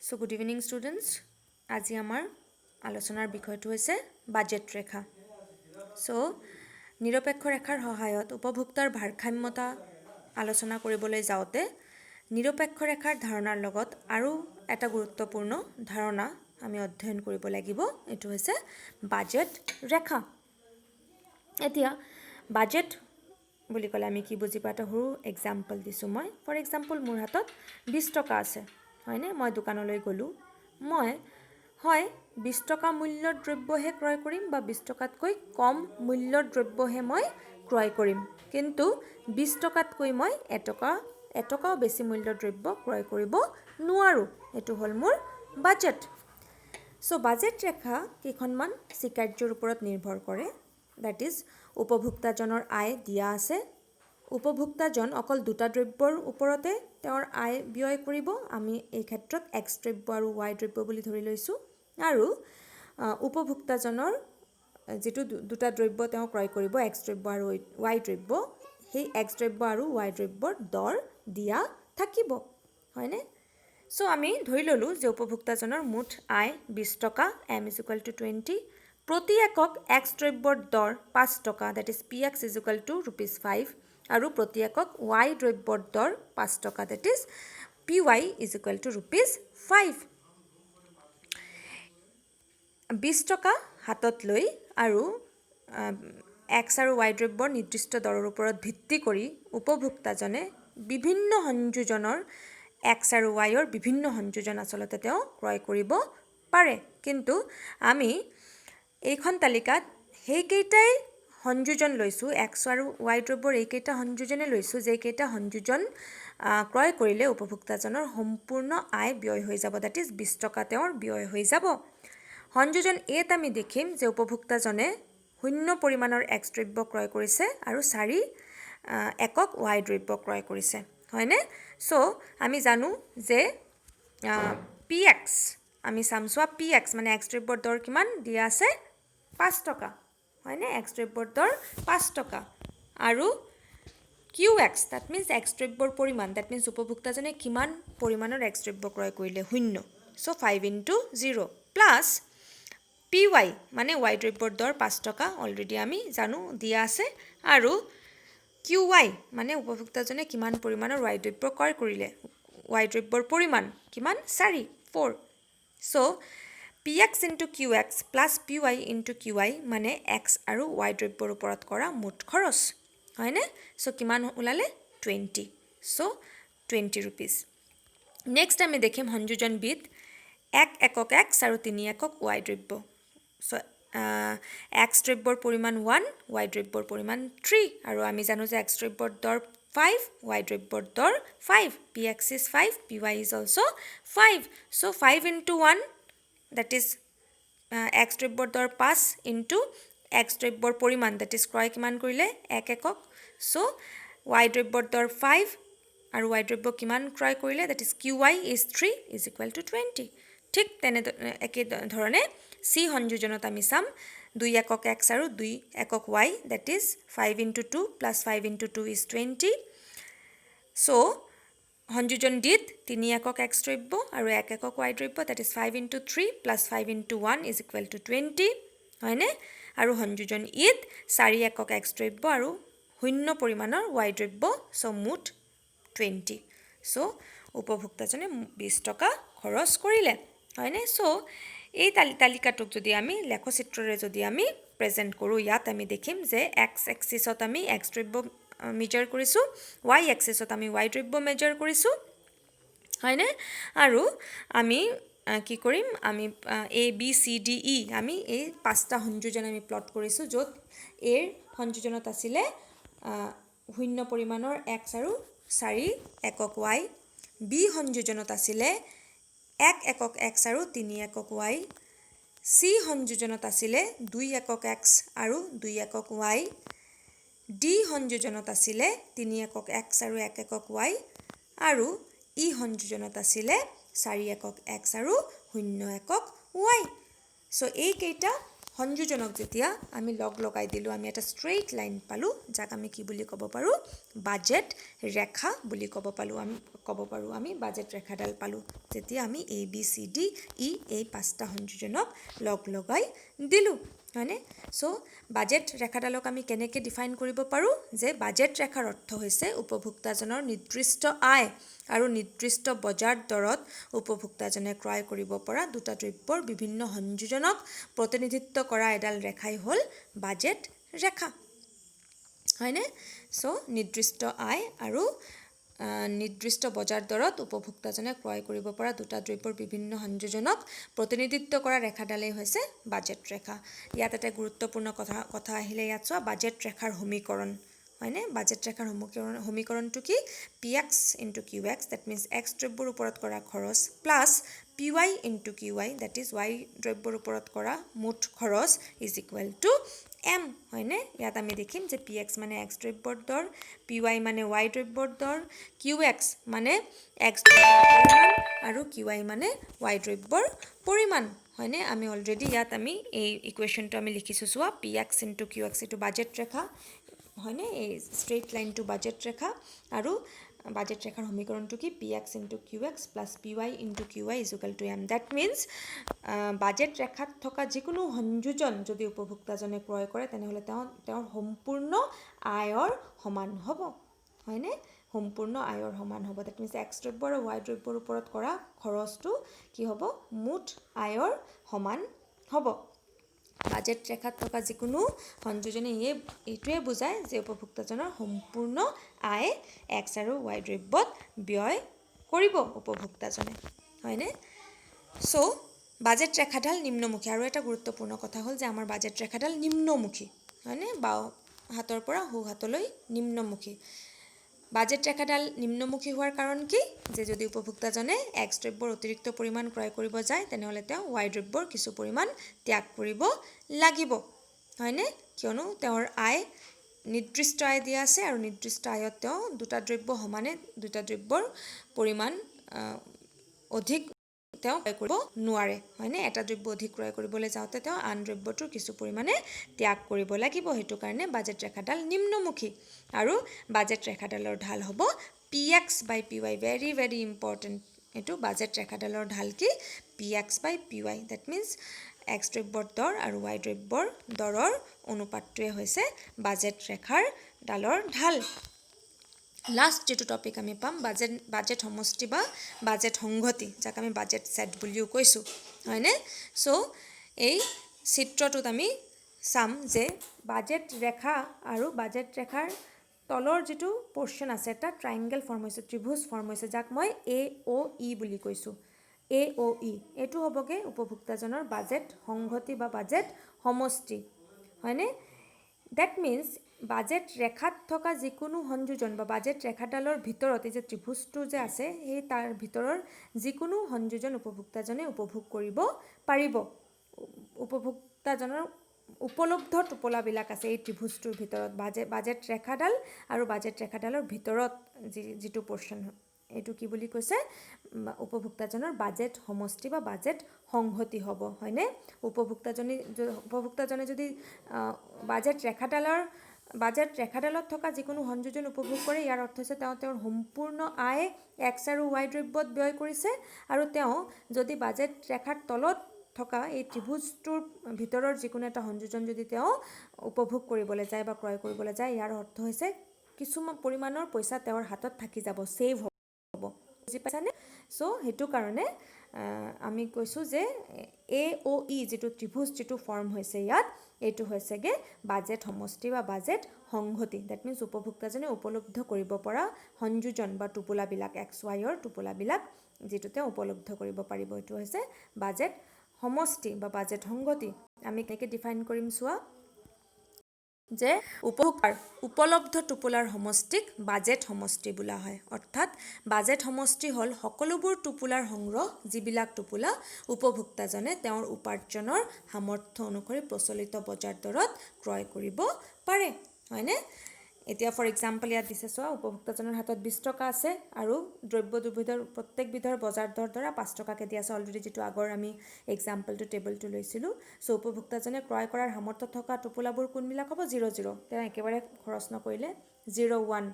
So good evening students. আজি আমাৰ আলোচনাৰ বিষয়টো হৈছে বাজেট ৰেখা। So নিৰপেক্ষ ৰেখাৰ সহায়ত উপভোক্তাৰ ভাৰসাম্যতা আলোচনা কৰিবলৈ যাওঁতে নিৰপেক্ষ ৰেখাৰ ধাৰণাৰ লগত আৰু এটা গুৰুত্বপূৰ্ণ ধাৰণা আমি অধ্যয়ন কৰিব লাগিব। এটো হৈছে বাজেট ৰেখা। এতিয়া বাজেট বুলি ক'লে আমি কি বুজি পাওঁ? সৰু এক্সাম্পল দিছোঁ মই। ফৰ এক্সাম্পল মোৰ হাতত 20 টকা আছে, হয়নে? মই দোকানলৈ গ'লোঁ, মই 20 টকা মূল্যৰ দ্ৰব্যহে ক্ৰয় কৰিম বা 20 টকাতকৈ কম মূল্যৰ দ্ৰব্যহে মই ক্ৰয় কৰিম, কিন্তু 20 টকাতকৈ মই এটকাও বেছি মূল্যৰ দ্ৰব্য ক্ৰয় কৰিব নোৱাৰোঁ। এইটো হ'ল মোৰ বাজেট। চ' বাজেট ৰেখা কেইখনমান স্বীকাৰ্যৰ ওপৰত নিৰ্ভৰ কৰে। দ্যাট ইজ উপভোক্তাজনৰ আয় দিয়া আছে। উপভোক্তাজন অকল দুটা দ্ৰব্যৰ ওপৰতে তেওঁৰ আয় ব্যয় কৰিব। আমি এই ক্ষেত্ৰত এক্স দ্ৰব্য আৰু ৱাই দ্ৰব্য বুলি ধৰি লৈছোঁ। আৰু উপভোক্তাজনৰ যেটো দুটা দ্ৰব্য তেওঁ ক্ৰয় কৰিব, এক্স দ্ৰব্য আৰু ৱাই দ্ৰব্য, সেই এক্স দ্ৰব্য আৰু ৱাই দ্ৰব্যৰ দৰ দিয়া থাকিব, হয়নে? চ' আমি ধৰি ল'লোঁ যে উপভোক্তাজনৰ মুঠ আয় 20 টকা, m = 20, প্ৰতি একক এক্স দ্ৰব্যৰ দৰ 5 টকা, দ্যাট ইজ px = ₹5, আৰু প্ৰতি একক ৱাই দ্ৰব্যৰ দৰ 5 টকা, দ্যাট ইজ py = ₹5। 20 টকা হাতত লৈ আৰু এক্স আৰু ৱাই দ্ৰব্যৰ নিৰ্দিষ্ট দৰৰ ওপৰত ভিত্তি কৰি উপভোক্তাজনে বিভিন্ন সংযোজনৰ এক্স আৰু ৱাইৰ বিভিন্ন সংযোজন আচলতে তেওঁ ক্ৰয় কৰিব পাৰে। কিন্তু আমি এইখন তালিকাত সেইকেইটাই সংযোজন লৈছোঁ, এক্স আৰু ৱাই দ্ৰব্যৰ এইকেইটা সংযোজনে লৈছোঁ যেইকেইটা সংযোজন ক্ৰয় কৰিলে উপভোক্তাজনৰ সম্পূৰ্ণ আয় ব্যয় হৈ যাব, দ্যাট ইজ 20 টকা তেওঁৰ ব্যয় হৈ যাব। সংযোজন এত আমি দেখিম যে উপভোক্তাজনে 0 পৰিমাণৰ এক্স দ্ৰব্য ক্ৰয় কৰিছে আৰু 4 একক ৱাই দ্ৰব্য ক্ৰয় কৰিছে, হয়নে? চ' আমি জানো যে px, আমি চামচোৱা px মানে এক্স দ্ৰব্যৰ দৰ কিমান দিয়া আছে? 5 টকা, হয়নে? এক্স দ্ৰব্যৰ দৰ 5 টকা। আৰু qx, দ্যাট মিন্স এক্স দ্ৰব্যৰ পৰিমাণ, দ্যাট মিন্স উপভোক্তাজনে কিমান পৰিমাণৰ এক্স দ্ৰব্য ক্ৰয় কৰিলে, 0। চ' 5 × 0 প্লাছ py মানে ৱাই দ্ৰব্যৰ দৰ 5 টকা, অলৰেডি আমি জানো দিয়া আছে, আৰু qy মানে উপভোক্তাজনে কিমান পৰিমাণৰ ৱাই দ্ৰব্য ক্ৰয় কৰিলে, ৱাই দ্ৰব্যৰ পৰিমাণ কিমান? 4। চ' px × qx plus py × qy মানে এক্স আৰু ৱাই দ্ৰব্যৰ ওপৰত কৰা মুঠ খৰচ, হয়নে? চ' কিমান ওলালে? 20। চ' 20 rupees। নেক্সট আমি দেখিম সংযোজন বিধ 1 একক এক্স আৰু 3 একক ৱাই দ্ৰব্য। চ' এক্স দ্ৰব্যৰ পৰিমাণ 1, ৱাই দ্ৰব্যৰ পৰিমাণ 3, আৰু আমি জানো যে এক্স দ্ৰব্যৰ দৰ 5, ৱাই দ্ৰব্যৰ দৰ 5, px is 5, py is also 5. So' 5 × 1, that is x দ্ৰব্যৰ দৰ 5 × এক্স দ্ৰব্যৰ পৰিমাণ, দ্যাট ইজ ক্ৰয় কিমান কৰিলে? 1 একক। চ' ৱাই দ্ৰব্যৰ দৰ 5 আৰু ৱাই দ্ৰব্য কিমান ক্ৰয় কৰিলে, দ্যাট ইজ qy is 3 = 20। ঠিক একেধৰণে চি সংযোজনত আমি চাম 2 একক এক্স আৰু 2 একক Y, that is 5 × 2 plus 5 × 2 is 20। চ' সংযোজন ডিত 3 একক এক্স দ্ৰব্য আৰু 1 একক ৱাই দ্ৰব্য, দ্যাট ইজ 5 × 3 প্লাছ 5 × 1 = 20, হয়নে? আৰু সংযোজন ইত 4 একক এক্স দ্ৰব্য আৰু 0 পৰিমাণৰ ৱাই দ্ৰব্য, চ' মুঠ 20। চ' উপভোক্তাজনে 20 টকা খৰচ কৰিলে, হয়নে? চ' এই তালিকাটোক যদি আমি লেখচিত্ৰৰে যদি আমি প্ৰেজেণ্ট কৰোঁ, ইয়াত আমি দেখিম যে এক্স এক্সিছত আমি এক্স দ্ৰব্য মেজাৰ কৰিছোঁ, ৱাই এক্সিছত আমি ৱাই দ্ৰব্য মেজাৰ কৰিছোঁ, হয়নে? আৰু আমি কি কৰিম? আমি A B C D E আমি এই 5টা সংযোজন আমি প্লট কৰিছোঁ, য'ত এৰ সংযোজনত আছিলে 0 পৰিমাণৰ এক্স আৰু 4 একক ৱাই, বি সংযোজনত আছিলে 1 একক এক্স আৰু 3 একক ৱাই, চি সংযোজনত আছিলে 2 একক এক্স আৰু 2 একক ৱাই, ডি সংযোজনত আছিলে 3 একক এক্স আৰু 1 একক ৱাই, আৰু ই সংযোজনত আছিলে 4 একক এক্স আৰু 0 একক ৱাই। চ' এইকেইটা সংযোজনক যেতিয়া আমি লগাই দিলোঁ, আমি এটা ষ্ট্ৰেইট লাইন পালোঁ, যাক আমি কি বুলি ক'ব পাৰোঁ, বাজেট ৰেখা বুলি ক'ব পাৰোঁ আমি বাজেট ৰেখাডাল পালোঁ যেতিয়া আমি ABCDE এই 5টা সংযোজনক লগাই দিলোঁ, হয়নে? চ' বাজেট ৰেখাডালক আমি কেনেকৈ ডিফাইন কৰিব পাৰোঁ যে বাজেট ৰেখাৰ অৰ্থ হৈছে উপভোক্তাজনৰ নিৰ্দিষ্ট আয় আৰু নিৰ্দিষ্ট বজাৰ দৰত উপভোক্তাজনে ক্ৰয় কৰিব পৰা দুটা দ্ৰব্যৰ বিভিন্ন সংযোজনক প্ৰতিনিধিত্ব কৰা এডাল ৰেখাই হ'ল বাজেট ৰেখা, হয়নে? চ' নিৰ্দিষ্ট আয় আৰু নিৰ্দিষ্ট বজাৰ দৰত উপভোক্তাজনে ক্ৰয় কৰিব পৰা দুটা দ্ৰব্যৰ বিভিন্ন সংযোজনক প্ৰতিনিধিত্ব কৰা ৰেখাডালেই হৈছে বাজেট ৰেখা। ইয়াত এটা গুৰুত্বপূৰ্ণ কথা আহিলে, ইয়াত চোৱা বাজেট ৰেখাৰ সমীকৰণ, হয়নে? বাজেট ৰেখাৰ সমীকৰণটো কি? PX into QX, that means X দ্ৰব্যৰ ওপৰত কৰা খৰচ plus PY into QY, that is Y দ্ৰব্যৰ ওপৰত কৰা মুঠ খৰচ ইজ ইকুৱেল টু M, হয়নে? ইয়াত আমি দেখিম যে PX মানে এক্স দ্ৰব্যৰ দৰ, PY মানে Y দ্ৰব্যৰ দৰ, QX মানে এক্স দ্ৰব্যৰ পৰিমাণ আৰু QY মানে Y দ্ৰব্যৰ পৰিমাণ, হয়নে? আমি অলৰেডি ইয়াত আমি এই ইকুৱেশ্যনটো আমি লিখিছোঁ, চোৱা PX ইনটু QX এইটো বাজেট ৰেখা, হয়নে? এই ষ্ট্ৰেইট লাইনটো বাজেট ৰেখা আৰু বাজেট ৰেখাৰ সমীকৰণটো কি? PX into QX plus PY into QY is equal to M, that means budget ৰেখাত থকা যিকোনো সংযোজন যদি উপভোক্তাজনে ক্ৰয় কৰে তেনেহ'লে তেওঁৰ সম্পূৰ্ণ আয়ৰ সমান হ'ব, হয়নে? সম্পূৰ্ণ আয়ৰ সমান হ'ব, ডেট মিনছ এক্স দ্ৰব্য আৰু Y দ্ৰব্যৰ ওপৰত কৰা খৰচটো কি হ'ব? মুঠ আয়ৰ সমান হ'ব। বাজেট ৰেখাত থকা যিকোনো সংযোজনে এইটোৱে বুজায় যে উপভোক্তাজনৰ সম্পূৰ্ণ আয় এক্স আৰু Y দ্ৰব্যত ব্যয় কৰিব উপভোক্তাজনে, হয়নে? চ' বাজেট ৰেখাডাল নিম্নমুখী, আৰু এটা গুৰুত্বপূৰ্ণ কথা হ'ল যে আমাৰ বাজেট ৰেখাডাল নিম্নমুখী, হয়নে? বাওঁ হাতৰ পৰা সোঁ হাতলৈ নিম্নমুখী। বাজেট ৰেখাডাল নিম্নমুখী হোৱাৰ কাৰণ কি? যে যদি উপভোক্তাজনে এক্স দ্ৰব্যৰ অতিৰিক্ত পৰিমাণ ক্ৰয় কৰিব যায় তেনেহ'লে তেওঁ Y দ্ৰব্যৰ কিছু পৰিমাণ ত্যাগ কৰিব লাগিব, হয়নে? কিয়নো তেওঁৰ আয় নিৰ্দিষ্ট আয় দিয়া আছে আৰু নিৰ্দিষ্ট আয়ত তেওঁ দুটা দ্ৰব্যৰ পৰিমাণ অধিক তেওঁ ক্ৰয় কৰিব নোৱাৰে, হয়নে? এটা দ্ৰব্য অধিক ক্ৰয় কৰিবলৈ যাওঁতে তেওঁ আন দ্ৰব্যটোৰ কিছু পৰিমাণে ত্যাগ কৰিব লাগিব, সেইটো কাৰণে বাজেট ৰেখাডাল নিম্নমুখী। আৰু বাজেট ৰেখাডালৰ ঢাল হ'ব PX by PY, very very important. এইটো বাজেট ৰেখাডালৰ ঢাল কি? PX by PY, that means X দ্ৰব্যৰ দৰ আৰু Y দ্ৰব্যৰ দৰৰ অনুপাতটোৱে হৈছে বাজেট ৰেখাৰ ডালৰ ঢাল। লাষ্ট যিটো টপিক আমি পাম বাজেট সমষ্টি বা বাজেট সংহতি, যাক আমি বাজেট ছেট বুলিও কৈছোঁ, হয়নে? চ' এই চিত্ৰটোত আমি চাম যে বাজেট ৰেখা আৰু বাজেট ৰেখাৰ তলৰ যিটো পৰ্শ্যন আছে এটা ট্ৰাইংগেল ফৰ্ম হৈছে, ত্ৰিভুজ ফৰ্ম হৈছে, যাক মই AOE বুলি কৈছোঁ। AOE এইটো হ'বগৈ উপভোক্তাজনৰ বাজেট সংহতি বা বাজেট সমষ্টি, হয়নে? ডেট মিনছ বাজেট ৰেখাত থকা যিকোনো সংযোজন বা বাজেট ৰেখাডালৰ ভিতৰত এই যে ত্ৰিভুজটো যে আছে সেই তাৰ ভিতৰৰ যিকোনো সংযোজন উপভোক্তাজনে উপভোগ কৰিব পাৰিব। উপভোক্তাজনৰ উপলব্ধ টোপোলাবিলাক আছে এই ত্ৰিভুজটোৰ ভিতৰত, বাজেট ৰেখাডাল আৰু বাজেট ৰেখাডালৰ ভিতৰত যিটো পৰ্শ্যন, এইটো কি বুলি কৈছে? উপভোক্তাজনৰ বাজেট সমষ্টি বা বাজেট সংহতি হ'ব, হয়নে? উপভোক্তাজনে যদি বাজেট ৰেখাডালত থকা যিকোনো সংযোজন উপভোগ কৰে, ইয়াৰ অৰ্থ হৈছে তেওঁৰ সম্পূৰ্ণ আয় এক্স আৰু Y দ্ৰব্যত ব্যয় কৰিছে, আৰু তেওঁ যদি বাজেট ৰেখাৰ তলত থকা এই ত্ৰিভুজটোৰ ভিতৰৰ যিকোনো এটা সংযোজন যদি তেওঁ উপভোগ কৰিবলৈ যায় বা ক্ৰয় কৰিবলৈ যায়, ইয়াৰ অৰ্থ হৈছে কিছু পৰিমাণৰ পইচা তেওঁৰ হাতত থাকি যাব, ছেভ হ'ব, বুজি পাইছানে? চ' সেইটো কাৰণে আমি কৈছোঁ যে AOE যিটো ত্ৰিভুজ যিটো ফৰ্ম হৈছে ইয়াত, এইটো হৈছেগৈ বাজেট সমষ্টি বা বাজেট সংহতি, ডেট মিনছ উপভোক্তাজনে উপলব্ধ কৰিব পৰা সংযোজন বা টোপোলাবিলাক এক্স ৱাইৰ টোপোলাবিলাক যিটো তেওঁ উপলব্ধ কৰিব পাৰিব, এইটো হৈছে বাজেট সমষ্টি বা বাজেট সংগতি। আমি কেনেকৈ ডিফাইন কৰিম চোৱা, যে উপলব্ধ টোপোলাৰ সমষ্টিক বাজেট সমষ্টি বোলা হয়। অৰ্থাৎ বাজেট সমষ্টি হ'ল সকলোবোৰ টোপোলাৰ সংগ্ৰহ যিবিলাক টোপোলা উপভোক্তাজনে তেওঁৰ উপাৰ্জনৰ সামৰ্থ্য অনুসৰি প্ৰচলিত বজাৰ দৰত ক্ৰয় কৰিব পাৰে, হয়নে? এতিয়া ফৰ এক্সাম্পল ইয়াত দিছে চোৱা উপভোক্তাজনৰ হাতত 20 টকা আছে আৰু দ্ৰব্য দুবিধৰ প্ৰত্যেকবিধৰ বজাৰ দৰ ধৰা 5 টকাকৈ দিয়া আছে অলৰেডি যিটো আগৰ আমি এক্সাম্পলটো টেবলটো লৈছিলোঁ চ' উপভোক্তাজনে ক্ৰয় কৰাৰ সামৰ্থ্য থকা টোপোলাবোৰ কোনবিলাক হ'ব 00 তেওঁ একেবাৰে খৰচ নকৰিলে 01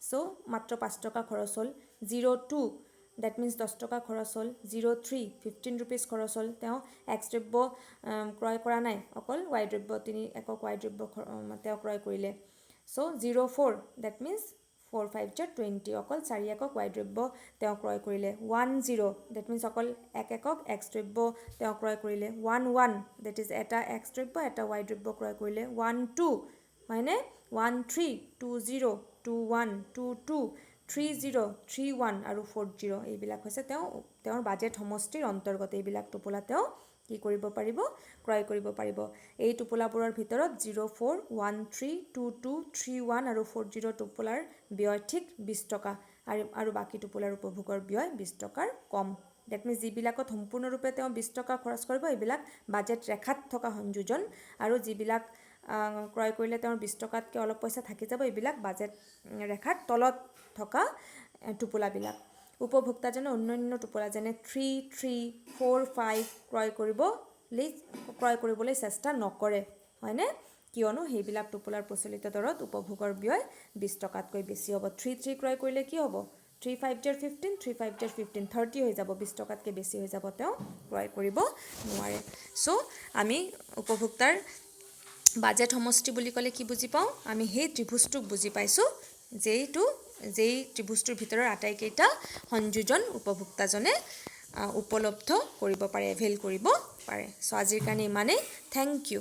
চ' মাত্ৰ 5 টকা খৰচ হ'ল 02 ডেট মিনছ 10 টকা খৰচ হ'ল 03 15 ৰুপিজ খৰচ হ'ল তেওঁ এক্স দ্ৰব্য ক্ৰয় কৰা নাই অকল ৱাই দ্ৰব্য 3 একক ৱাই দ্ৰব্য তেওঁ ক্ৰয় কৰিলে চ' 04 ডেট মিনছ 4 5 20 অকল 4 একক ৱাই দ্ৰব্য তেওঁ ক্ৰয় কৰিলে 10 ডেট মিনছ অকল 1 একক এক্স দ্ৰব্য তেওঁ ক্ৰয় কৰিলে 11 ডেট ইজ এটা এক্স দ্ৰব্য এটা ৱাই দ্ৰব্য ক্ৰয় কৰিলে 12 হয়নে 13 20 21 22 30 31 আৰু 40 এইবিলাক হৈছে তেওঁৰ বাজেট সমষ্টিৰ অন্তৰ্গত এইবিলাক টোপোলা তেওঁ কি কৰিব পাৰিব ক্ৰয় কৰিব পাৰিব এই টোপোলাবোৰৰ ভিতৰত 04 13 22 31 আৰু 40 টোপোলাৰ ব্যয় ঠিক 20 টকা আৰু বাকী টোপোলাৰ উপভোগৰ ব্যয় 20 টকাৰ কম ডেট মিনছ যিবিলাকত সম্পূৰ্ণৰূপে তেওঁ 20 টকা খৰচ কৰিব এইবিলাক বাজেট ৰেখাত থকা সংযোজন আৰু যিবিলাক ক্ৰয় কৰিলে তেওঁৰ 20 টকাতকৈ অলপ পইচা থাকি যাব এইবিলাক বাজেট ৰেখাৰ তলত থকা টোপোলাবিলাক উপভোক্তাজনে অন্যান্য টোপোলা যেনে 3 3 4 5 ক্ৰয় কৰিবলৈ চেষ্টা নকৰে হয়নে কিয়নো সেইবিলাক টোপোলাৰ প্ৰচলিত দৰত উপভোগৰ ব্যয় 20 টকাতকৈ বেছি হ'ব 3 3 ক্ৰয় কৰিলে কি হ'ব 3 5 15 3 5 15 30 হৈ যাব 20 টকাতকৈ বেছি হৈ যাব তেওঁ ক্ৰয় কৰিব নোৱাৰে চ' আমি উপভোক্তাৰ বাজেট সমষ্টি বুলি ক'লে কি বুজি পাওঁ আমি সেই ত্ৰিভুজটোক বুজি পাইছোঁ যেই ত্ৰিভুজটোৰ ভিতৰৰ আটাইকেইটা সংযোজন উপভোক্তাজনে উপলব্ধ কৰিব পাৰে এভেইল কৰিব পাৰে চ' আজিৰ কাৰণে ইমানেই থেংক ইউ